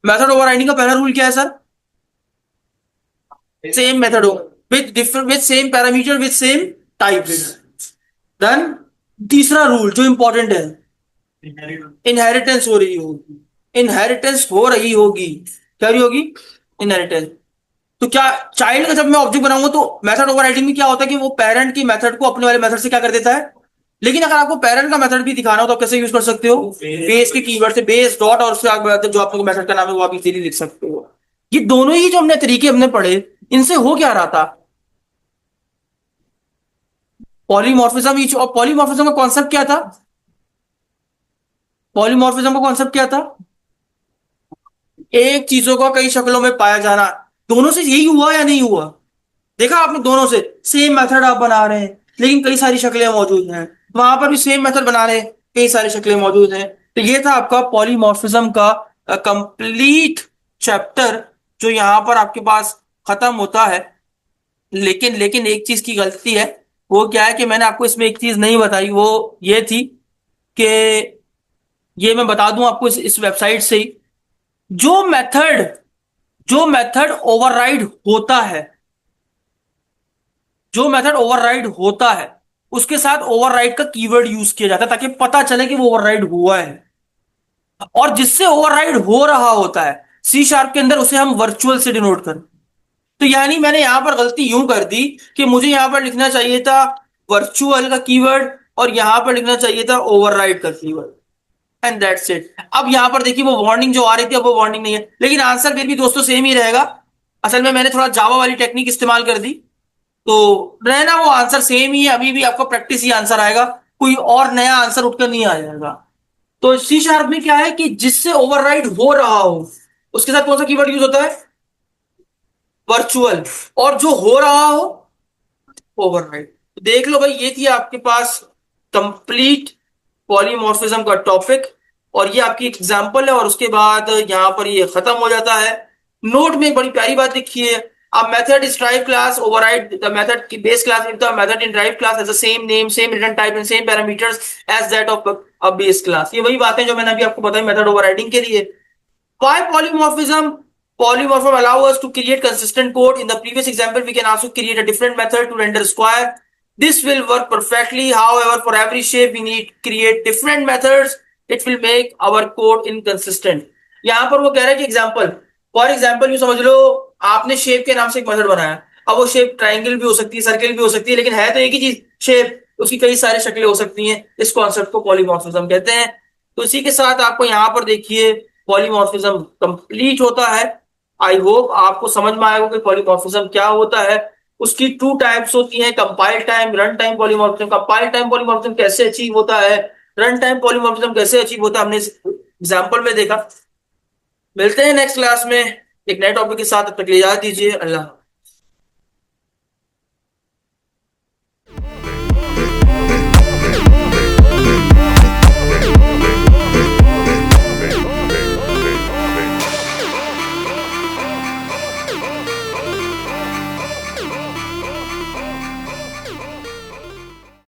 मेथड ओवरराइडिंग का पहला रूल क्या है सर, सेम मेथड हो, with different, with same parameter, with same types. Then तीसरा रूल जो इंपॉर्टेंट है, इनहेरिटेंस हो रही होगी, इनहेरिटेंस हो रही होगी, क्या रही होगी, इनहेरिटेंस। तो क्या चाइल्ड का जब मैं ऑब्जेक्ट बनाऊंगा, तो मेथड ओवरराइडिंग में क्या होता है कि वो पेरेंट की मेथड को अपने वाले मेथड से क्या कर देता है। लेकिन अगर आपको पेरेंट का मेथड भी दिखाना हो, तो आप कैसे यूज कर सकते हो, बेस के कीवर्ड से, बेस डॉट, और उसके आगे जो आपको मेथड का नाम है वो आप इजीली लिख सकते हो। ये दोनों ही जो हमने तरीके हमने पढ़े, इनसे हो क्या रहा था, पॉलीमॉर्फिज्म। और पॉलीमॉर्फिज्म का कॉन्सेप्ट क्या था, पॉलीमॉर्फिज्म का कॉन्सेप्ट क्या था, एक चीजों का कई शक्लों में पाया जाना। दोनों से यही हुआ या नहीं हुआ, देखा आपने, दोनों से सेम मेथड आप बना रहे हैं, लेकिन कई सारी शक्लें मौजूद हैं, वहां पर भी सेम मेथड बना रहे हैं, कई सारी शक्लें मौजूद हैं। तो ये था आपका पॉलीमॉर्फिज्म का कंप्लीट चैप्टर, जो यहां पर आपके पास खत्म होता है। लेकिन एक चीज की गलती है, वो क्या है कि मैंने आपको इसमें एक चीज नहीं बताई, वो ये थी कि, ये मैं बता दूं आपको इस वेबसाइट से ही, जो मेथड जो मेथड ओवरराइड होता है, जो मेथड ओवरराइड होता है उसके साथ ओवरराइड का कीवर्ड यूज किया जाता है ताकि पता चले कि वो ओवरराइड हुआ है। और जिससे ओवरराइड हो रहा होता है सी शार्प के अंदर, उसे हम वर्चुअल से डिनोट करें। तो यानी मैंने यहां पर गलती यूं कर दी कि मुझे यहां पर लिखना चाहिए था वर्चुअल का कीवर्ड और यहां पर लिखना चाहिए था ओवरराइड का कीवर्ड, एंड दैट्स इट। अब यहां पर देखिए वो वार्निंग जो आ रही थी, अब वो वार्निंग नहीं है, लेकिन आंसर फिर भी दोस्तों सेम ही रहेगा। असल में मैंने थोड़ा जावा वाली टेक्निक इस्तेमाल कर दी, तो रहना वो आंसर सेम ही है, अभी भी आपको प्रैक्टिस ही आंसर आएगा, कोई और नया आंसर उठकर नहीं आ जाएगा। तो सी शार्प में क्या है कि जिससे ओवरराइड हो रहा हो उसके साथ कौन सा कीवर्ड यूज होता है, वर्चुअल, और जो हो रहा हो ओवरराइड। तो देख लो भाई, ये थी आपके पास कंप्लीट पॉलीमॉर्फिज्म का टॉपिक, और ये आपकी एग्जांपल है, और उसके बाद यहां पर ये खत्म हो जाता है। नोट में एक बड़ी प्यारी बात लिखी है, a method is derived class override the method base class if the method in derived class has the same name, same return type and same parameters as that of a base class। ये वही बातें जो मैंने अभी आपको बताई method overriding के लिए। Why polymorphism? Polymorphism allow us to create consistent code. In the previous example, we can also create a different method to render square. This will work perfectly. However, for every shape, we need create different methods. It will make our code inconsistent. यहाँ पर वो कह रहा है कि example, for example you समझ लो, आपने shape के नाम से एक मेथड बनाया। अब वो शेप ट्राइंगल भी हो सकती है, सर्किल भी हो सकती है, लेकिन है तो एक ही चीज शेप, उसकी कई सारी शक्लें हो सकती हैं। इस कॉन्सेप्ट को पॉलीमॉर्फिज्म कहते हैं। तो इसी के साथ आपको यहाँ पर देखिए पॉलीमॉर्फिज्म कंप्लीट होता है। आई होप आपको समझ में आएगा कि पॉलीमॉर्फिज्म क्या होता है। उसकी टू टाइप्स होती हैं, compile time, run time polymorphism. Compile time polymorphism कैसे अचीव होता है, रन टाइम पॉलीमॉर्फिज्म कैसे अचीव होता है, हमने इस एग्जांपल में देखा। मिलते हैं नेक्स्ट क्लास में एक नए टॉपिक के साथ, तब तक ले जा दीजिए, अल्लाह।